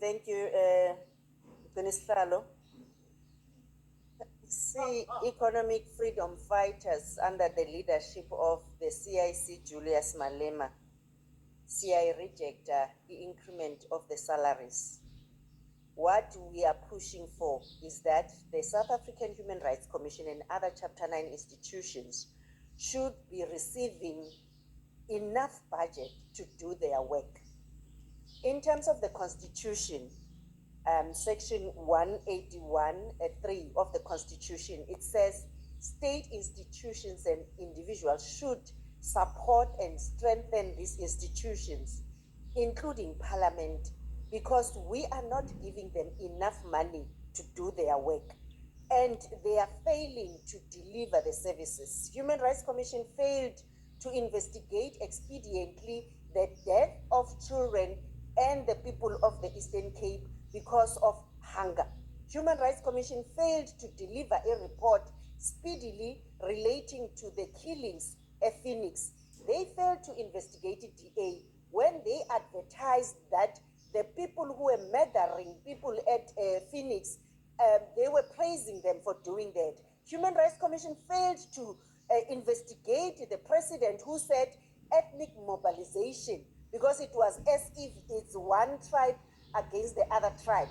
Thank you, Busisiwe. See, economic freedom fighters under the leadership of the CIC Julius Malema, CI reject the increment of the salaries. What we are pushing for is that the South African Human Rights Commission and other Chapter 9 institutions should be receiving enough budget to do their work. In terms of the Constitution, Section 181(3) of the Constitution, it says state institutions and individuals should support and strengthen these institutions, including Parliament, because we are not giving them enough money to do their work. And they are failing to deliver the services. Human Rights Commission failed to investigate expediently the death of children and the people of the Eastern Cape because of hunger. Human Rights Commission failed to deliver a report speedily relating to the killings at Phoenix. They failed to investigate DA when they advertised that the people who were murdering people at Phoenix, they were praising them for doing that. Human Rights Commission failed to investigate the president who said ethnic mobilization because it was as if it's one tribe against the other tribe.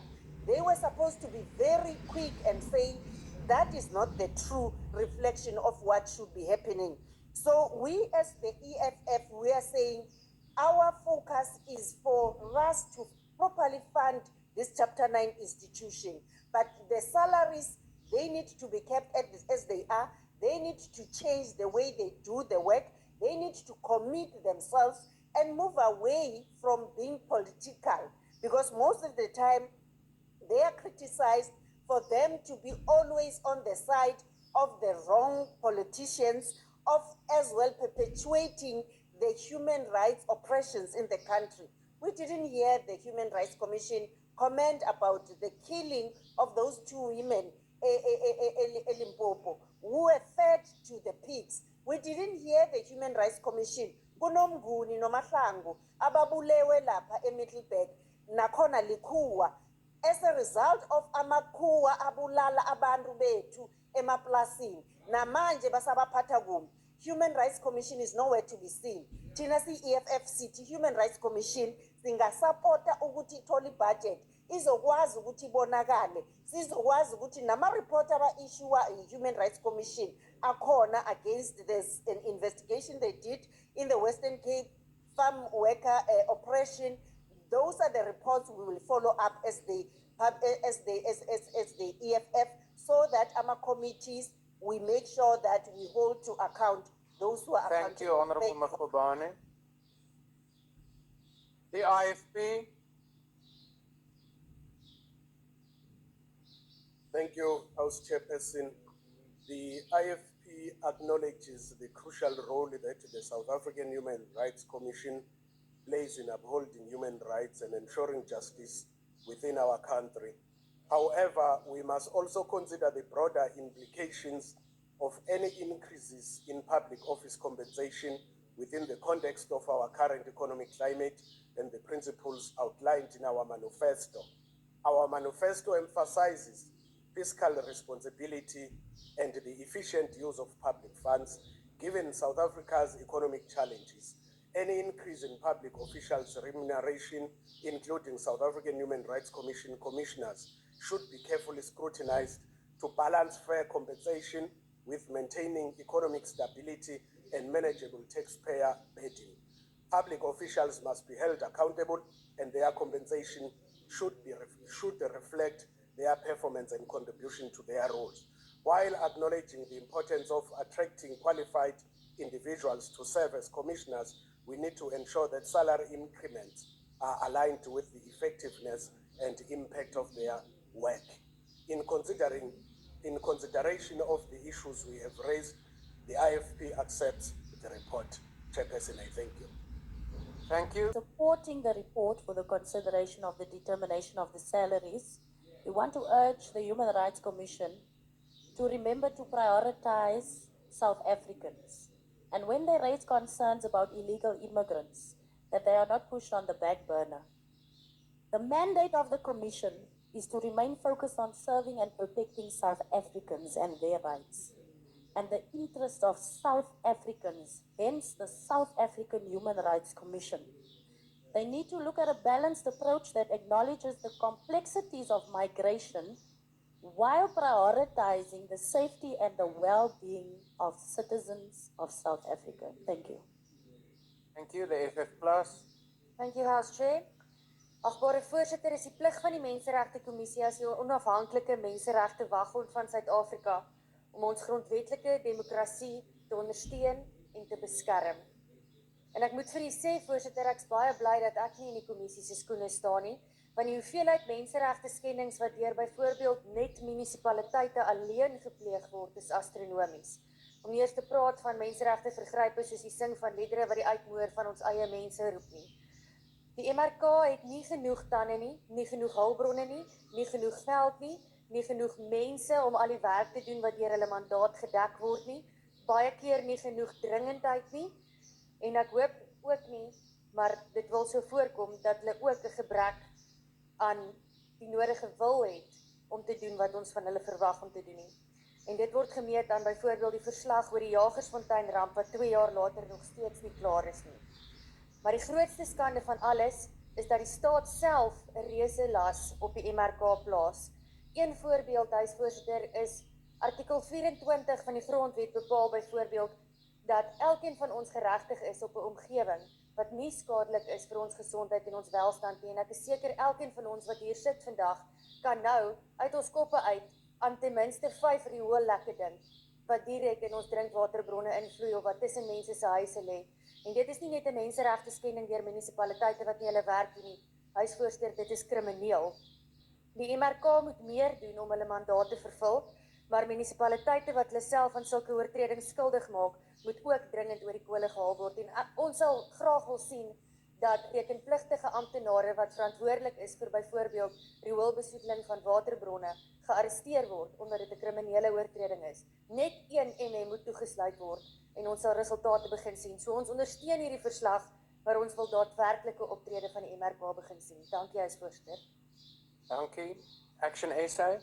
They were supposed to be very quick and say that is not the true reflection of what should be happening. So we as the EFF, we are saying our focus is for us to properly fund this Chapter 9 institution. But the salaries, they need to be kept as they are. They need to change the way they do the work. They need to commit themselves and move away from being political. Because most of the time, they are criticized for them to be always on the side of the wrong politicians, of as well perpetuating the human rights oppressions in the country. We didn't hear the Human Rights Commission comment about the killing of those two women, Limpopo, who were fed to the pigs. We didn't hear the Human Rights Commission kunomnguni noMahlangu ababulewe lapha eMiddelburg nakhona likhuwa as a result of amakhuwa abulala abantu bethu emaplasini namanje basabaphatha kumbi. Human Rights Commission is nowhere to be seen. Thina si-EFF sithi Human Rights Commission singasapota ukuthi ithole budget izokwazi ukuthi ibonakale, sizokwazi ukuthi nama-report aba-issuwa i-Human Rights Commission akhona against this an investigation they did in the Western Cape farm worker oppression. Those are the reports we will follow up as the EFF, so that our committees, we make sure that we hold to account those who are accountable. Thank you, Honorable Mkhwebane. The IFP. Thank you, House Chairperson. The IFP acknowledges the crucial role that the South African Human Rights Commission plays in upholding human rights and ensuring justice within our country. However, we must also consider the broader implications of any increases in public office compensation within the context of our current economic climate and the principles outlined in our manifesto. Our manifesto emphasizes fiscal responsibility and the efficient use of public funds given South Africa's economic challenges. Any increase in public officials' remuneration, including South African Human Rights Commission commissioners, should be carefully scrutinized to balance fair compensation with maintaining economic stability and manageable taxpayer burden. Public officials must be held accountable, and their compensation should reflect their performance and contribution to their roles. While acknowledging the importance of attracting qualified individuals to serve as commissioners, we need to ensure that salary increments are aligned with the effectiveness and impact of their work. In consideration of the issues we have raised, the IFP accepts the report. Chairperson, I thank you. Thank you. Supporting the report for the consideration of the determination of the salaries, we want to urge the Human Rights Commission to remember to prioritize South Africans. And when they raise concerns about illegal immigrants, that they are not pushed on the back burner. The mandate of the Commission is to remain focused on serving and protecting South Africans and their rights, and the interest of South Africans, hence the South African Human Rights Commission. They need to look at a balanced approach that acknowledges the complexities of migration while prioritizing the safety and the well-being of citizens of South Africa. Thank you. Thank you. The EFF Plus. Thank you, House Chair. Agbare voorsitter, is die plig van die Menseregte Kommissie as die onafhanklike menseregte waghond van Suid-Afrika om ons grondwetlike demokrasie te ondersteun en te beskerm. En ek moet vir u sê, voorsitter, ek's baie bly dat ek nie in die kommissie se skoene staan nie, want die hoeveelheid menseregte skendings wat deur byvoorbeeld net munisipaliteite alleen gepleeg word, is astronomies. Om nie eers te praat van menseregte vergrype soos die sing van liedere wat die uitmoer van ons eie mense roep nie. Die MRK het nie genoeg tande nie genoeg hulpbronne nie genoeg geld nie genoeg mense om al die werk te doen wat deur hulle mandaat gedek word nie, baie keer nie genoeg dringendheid nie, en ek hoop ook nie, maar dit wil so voorkom, dat hulle ook 'n gebrek aan die nodige wil het om te doen wat ons van hulle verwag om te doen nie. En dit word gemeet aan byvoorbeeld die verslag oor die Jagersfontein ramp wat 2 jaar later nog steeds nie klaar is nie. Maar die grootste skande van alles is dat die staat self 'n reuse las op die MRK plaas. Een voorbeeld, huisvoorsitter, is artikel 24 van die grondwet bepaal byvoorbeeld dat elkeen van ons geregtig is op 'n omgewing wat nie skadelik is vir ons gesondheid en ons welstand nie. En ek is seker elkeen van ons wat hier sit vandag kan nou uit ons koppe uit aan ten minste 5 rioollekke dink wat direk in ons drinkwaterbronne invloei of wat tussen mense se huise lê. En dit is nie net 'n menseregte skending deur munisipaliteite wat nie hulle werk doen nie. Huisvoorsitter, dit is krimineel. Die MRK moet meer doen om hulle mandaat te vervul, maar munisipaliteite wat hulle self aan sulke oortredings skuldig maak, moet ook dringend oor die kole gehaal word. En ons sal graag wil sien dat rekenpligtige amptenare wat verantwoordelik is vir byvoorbeeld rioolbesoedeling van waterbronne gearresteer word omdat dit 'n kriminele oortreding is. Net 1 MM moet toegesluit word en ons sal resultate begin sien. So ons ondersteun hierdie verslag, maar ons wil daadwerklike optrede van die MRK begin sien. Dankie, huisvoorsitter. Dankie. Action SA.